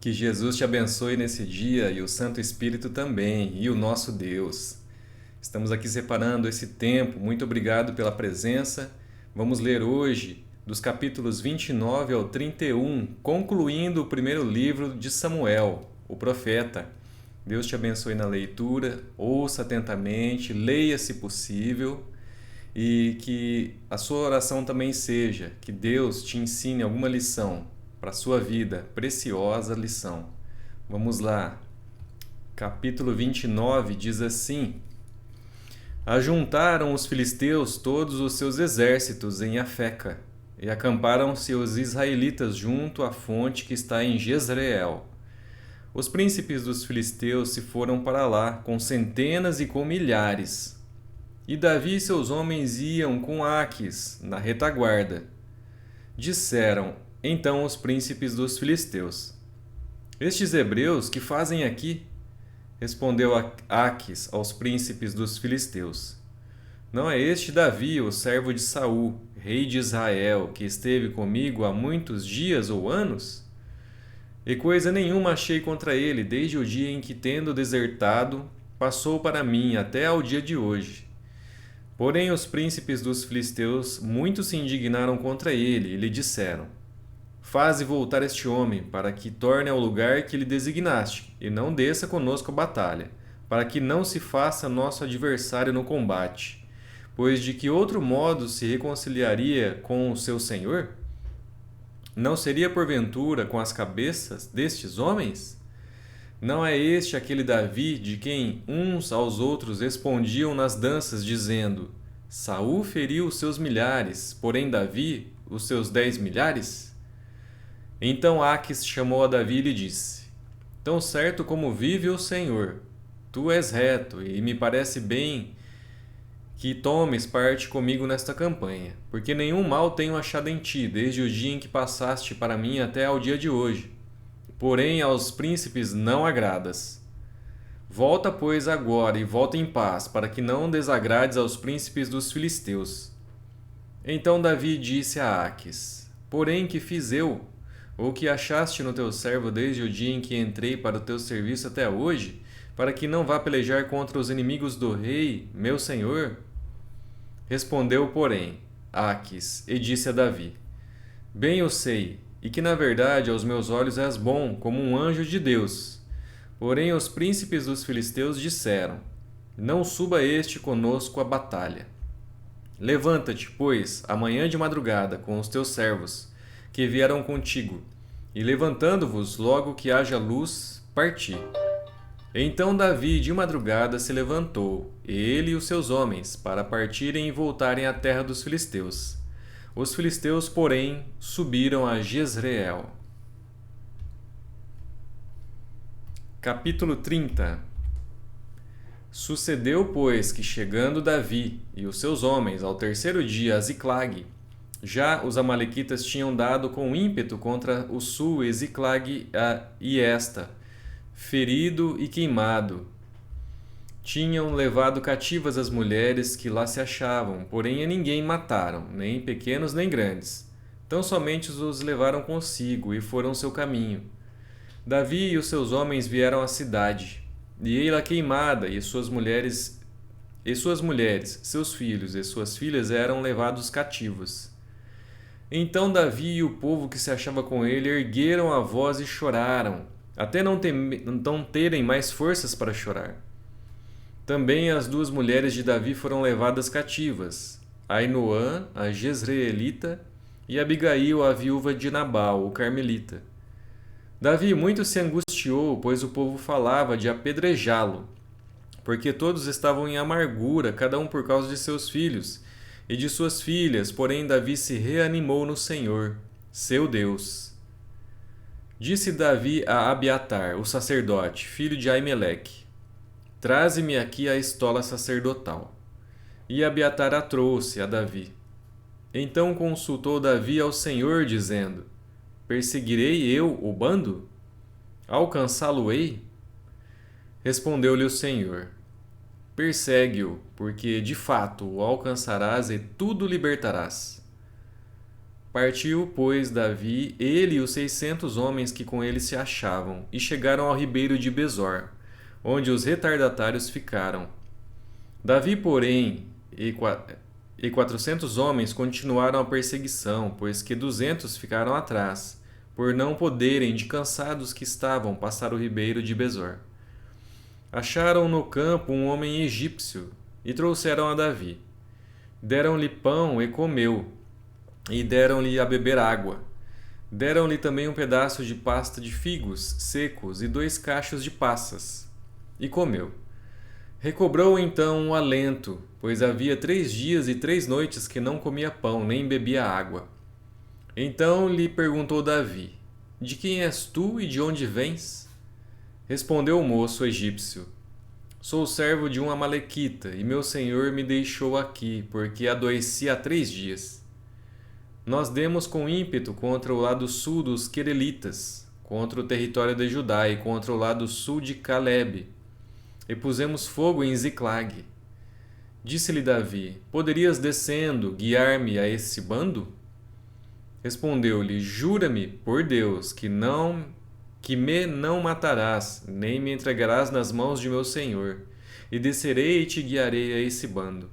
Que Jesus te abençoe nesse dia e o Santo Espírito também, e o nosso Deus. Estamos aqui separando esse tempo. Muito obrigado pela presença. Vamos ler hoje dos capítulos 29 ao 31, concluindo o primeiro livro de Samuel, o profeta. Deus te abençoe na leitura, ouça atentamente, leia se possível e que a sua oração também seja que Deus te ensine alguma lição para a sua vida, preciosa lição. Vamos lá. Capítulo 29 diz assim: Ajuntaram os filisteus todos os seus exércitos em Afeca, e acamparam-se os israelitas junto à fonte que está em Jezreel. Os príncipes dos filisteus se foram para lá com centenas e com milhares. E Davi e seus homens iam com Áquis na retaguarda. Disseram então os príncipes dos filisteus: Estes hebreus que fazem aqui? Respondeu Áquis aos príncipes dos filisteus: Não é este Davi, o servo de Saul, rei de Israel, que esteve comigo há muitos dias ou anos? E coisa nenhuma achei contra ele, desde o dia em que, tendo desertado, passou para mim até ao dia de hoje. Porém, os príncipes dos filisteus muito se indignaram contra ele e lhe disseram: Faze voltar este homem, para que torne ao lugar que lhe designaste, e não desça conosco a batalha, para que não se faça nosso adversário no combate. Pois de que outro modo se reconciliaria com o seu senhor? Não seria porventura com as cabeças destes homens? Não é este aquele Davi de quem uns aos outros respondiam nas danças, dizendo: Saul feriu os seus milhares, porém Davi os seus 10 milhares? Então Áquis chamou a Davi e lhe disse: Tão certo como vive o Senhor, tu és reto, e me parece bem que tomes parte comigo nesta campanha, porque nenhum mal tenho achado em ti, desde o dia em que passaste para mim até ao dia de hoje. Porém, aos príncipes não agradas. Volta, pois, agora e volta em paz, para que não desagrades aos príncipes dos filisteus. Então Davi disse a Áquis: Porém, que fiz eu? Ou que achaste no teu servo desde o dia em que entrei para o teu serviço até hoje, para que não vá pelejar contra os inimigos do rei, meu senhor? Respondeu, porém, Áquis, e disse a Davi: Bem eu sei, e que na verdade aos meus olhos és bom, como um anjo de Deus. Porém os príncipes dos filisteus disseram: Não suba este conosco à batalha. Levanta-te, pois, amanhã de madrugada com os teus servos, que vieram contigo, e levantando-vos logo que haja luz, parti. Então Davi de madrugada se levantou, ele e os seus homens, para partirem e voltarem à terra dos filisteus. Os filisteus, porém, subiram a Jezreel. Capítulo 30. Sucedeu, pois, que chegando Davi e os seus homens ao terceiro dia a Ziclag, já os amalequitas tinham dado com ímpeto contra o sul e Ziclag e esta, ferido e queimado. Tinham levado cativas as mulheres que lá se achavam, porém a ninguém mataram, nem pequenos nem grandes. Tão somente os levaram consigo e foram seu caminho. Davi e os seus homens vieram à cidade, e ei-la queimada, e suas mulheres, seus filhos e suas filhas eram levados cativos. Então Davi e o povo que se achava com ele ergueram a voz e choraram, até não terem mais forças para chorar. Também as duas mulheres de Davi foram levadas cativas, Ainoã, a jezreelita, e Abigail, a viúva de Nabal, o carmelita. Davi muito se angustiou, pois o povo falava de apedrejá-lo, porque todos estavam em amargura, cada um por causa de seus filhos e de suas filhas, porém Davi se reanimou no Senhor, seu Deus. Disse Davi a Abiatar, o sacerdote, filho de Aimeleque: Traze-me aqui a estola sacerdotal. E Abiatar a trouxe a Davi. Então consultou Davi ao Senhor, dizendo: Perseguirei eu o bando? Alcançá-lo-ei? Respondeu-lhe o Senhor: Persegue-o, porque de fato o alcançarás e tudo libertarás. Partiu, pois, Davi, ele e os 600 homens que com ele se achavam, e chegaram ao ribeiro de Besor, onde os retardatários ficaram. Davi, porém, e 400 homens continuaram a perseguição, pois que 200 ficaram atrás, por não poderem, de cansados que estavam, passar o ribeiro de Besor. Acharam no campo um homem egípcio, e trouxeram a Davi. Deram-lhe pão e comeu, e deram-lhe a beber água. Deram-lhe também um pedaço de pasta de figos secos e 2 cachos de passas. E comeu. Recobrou então o alento, pois havia 3 dias e 3 noites que não comia pão, nem bebia água. Então lhe perguntou Davi: De quem és tu e de onde vens? Respondeu o moço egípcio: Sou servo de um amalequita, e meu senhor me deixou aqui, porque adoeci há 3 dias. Nós demos com ímpeto contra o lado sul dos querelitas, contra o território de Judá e contra o lado sul de Calebe, e pusemos fogo em Ziclag. Disse-lhe Davi: Poderias, descendo, guiar-me a esse bando? Respondeu-lhe: Jura-me por Deus que me não matarás, nem me entregarás nas mãos de meu senhor, e descerei e te guiarei a esse bando.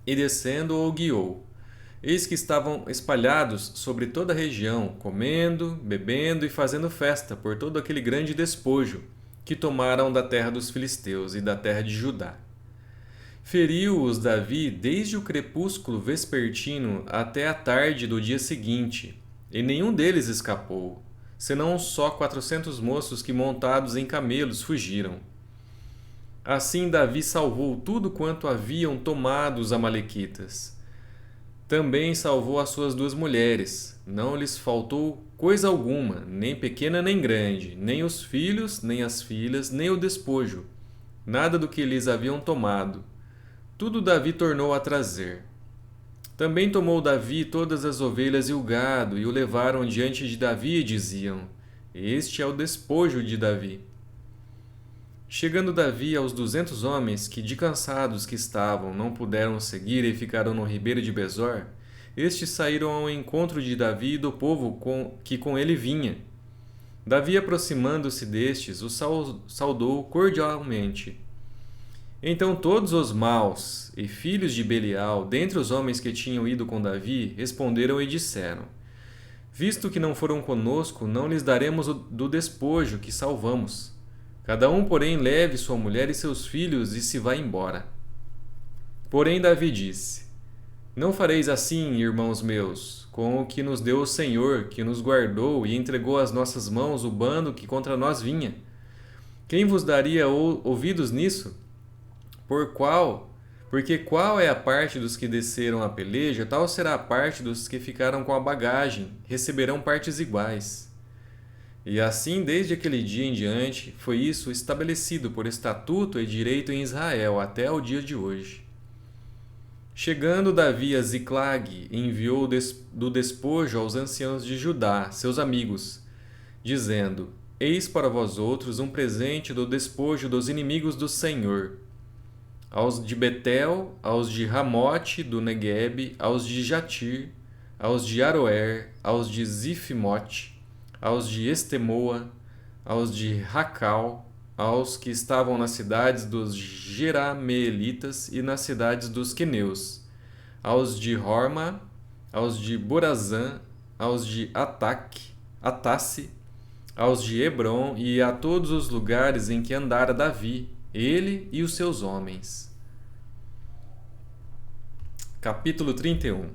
E descendo o guiou. Eis que estavam espalhados sobre toda a região, comendo, bebendo e fazendo festa por todo aquele grande despojo que tomaram da terra dos filisteus e da terra de Judá. Feriu-os Davi desde o crepúsculo vespertino até a tarde do dia seguinte, e nenhum deles escapou, senão só 400 moços que, montados em camelos, fugiram. Assim Davi salvou tudo quanto haviam tomado os amalequitas. Também salvou as suas 2 mulheres, não lhes faltou coisa alguma, nem pequena nem grande, nem os filhos, nem as filhas, nem o despojo, nada do que lhes haviam tomado. Tudo Davi tornou a trazer. Também tomou Davi todas as ovelhas e o gado, e o levaram diante de Davi e diziam: Este é o despojo de Davi. Chegando Davi aos 200 homens que, de cansados que estavam, não puderam seguir e ficaram no ribeiro de Besor, estes saíram ao encontro de Davi e do povo que com ele vinha. Davi, aproximando-se destes, os saudou cordialmente. Então todos os maus e filhos de Belial, dentre os homens que tinham ido com Davi, responderam e disseram: Visto que não foram conosco, não lhes daremos do despojo que salvamos. Cada um, porém, leve sua mulher e seus filhos e se vá embora. Porém Davi disse: Não fareis assim, irmãos meus, com o que nos deu o Senhor, que nos guardou e entregou às nossas mãos o bando que contra nós vinha. Quem vos daria ouvidos nisso? Porque qual é a parte dos que desceram a peleja, tal será a parte dos que ficaram com a bagagem, receberão partes iguais. E assim, desde aquele dia em diante, foi isso estabelecido por estatuto e direito em Israel até o dia de hoje. Chegando Davi a Ziclag, enviou do despojo aos anciãos de Judá, seus amigos, dizendo: Eis para vós outros um presente do despojo dos inimigos do Senhor. Aos de Betel, aos de Ramote do Neguebe, aos de Jatir, aos de Aroer, aos de Zifimote, aos de Estemoa, aos de Racal, aos que estavam nas cidades dos Jerameelitas e nas cidades dos queneus, aos de Horma, aos de Borazã, aos de Atasse, aos de Hebron e a todos os lugares em que andara Davi, ele e os seus homens. Capítulo 31.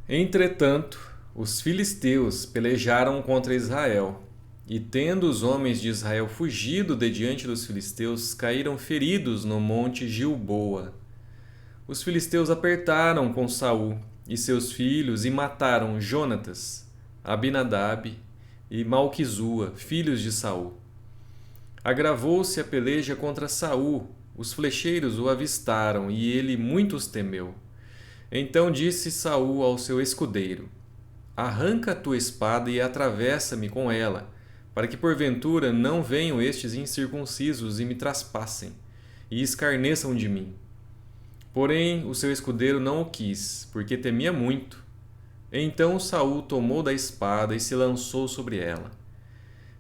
Entretanto, os filisteus pelejaram contra Israel, e tendo os homens de Israel fugido de diante dos filisteus, caíram feridos no monte Gilboa. Os filisteus apertaram com Saul e seus filhos e mataram Jonatas, Abinadab e Malquizua, filhos de Saul. Agravou-se a peleja contra Saul, os flecheiros o avistaram e ele muito os temeu. Então disse Saul ao seu escudeiro: Arranca a tua espada e atravessa-me com ela, para que porventura não venham estes incircuncisos e me traspassem, e escarneçam de mim. Porém, o seu escudeiro não o quis, porque temia muito. Então Saul tomou da espada e se lançou sobre ela.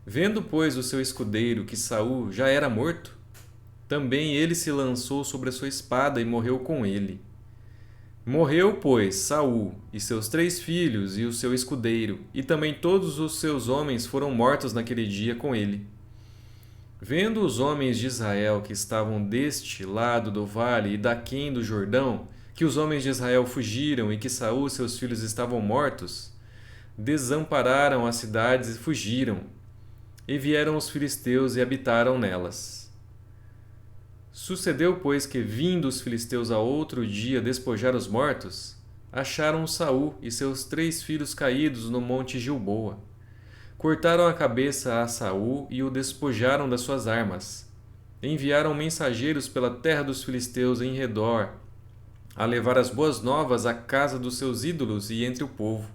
Vendo, pois, o seu escudeiro que Saul já era morto, também ele se lançou sobre a sua espada e morreu com ele. Morreu, pois, Saul e seus 3 filhos e o seu escudeiro, e também todos os seus homens foram mortos naquele dia com ele. Vendo os homens de Israel que estavam deste lado do vale e daquém do Jordão, que os homens de Israel fugiram e que Saul e seus filhos estavam mortos, desampararam as cidades e fugiram. E vieram os filisteus e habitaram nelas. Sucedeu, pois, que, vindo os filisteus a outro dia despojar os mortos, acharam Saul e seus 3 filhos caídos no monte Gilboa. Cortaram a cabeça a Saul e o despojaram das suas armas. Enviaram mensageiros pela terra dos filisteus em redor, a levar as boas novas à casa dos seus ídolos e entre o povo.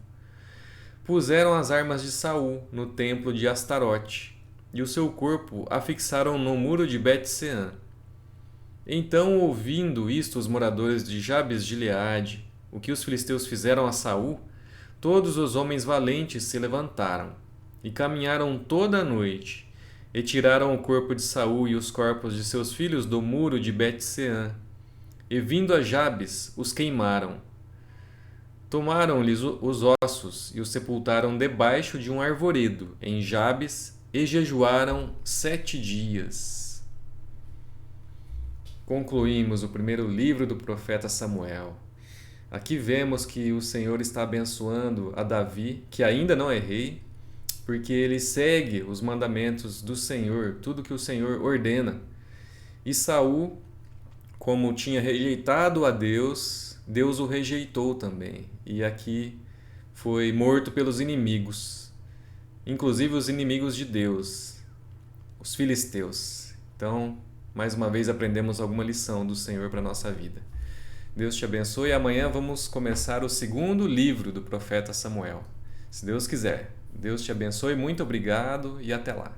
Puseram as armas de Saul no templo de Astarote, e o seu corpo afixaram no muro de Bet-Sean. Então, ouvindo isto os moradores de Jabes de Gileade, o que os filisteus fizeram a Saul, todos os homens valentes se levantaram e caminharam toda a noite, e tiraram o corpo de Saul e os corpos de seus filhos do muro de Bet-Sean, e vindo a Jabes, os queimaram. Tomaram-lhes os ossos e os sepultaram debaixo de um arvoredo em Jabes, e jejuaram 7 dias. Concluímos o primeiro livro do profeta Samuel. Aqui vemos que o Senhor está abençoando a Davi, que ainda não é rei, porque ele segue os mandamentos do Senhor, tudo que o Senhor ordena. E Saul, como tinha rejeitado a Deus, Deus o rejeitou também. E aqui foi morto pelos inimigos, inclusive os inimigos de Deus, os filisteus. Então, mais uma vez aprendemos alguma lição do Senhor para a nossa vida. Deus te abençoe e amanhã vamos começar o segundo livro do profeta Samuel. Se Deus quiser. Deus te abençoe, muito obrigado e até lá.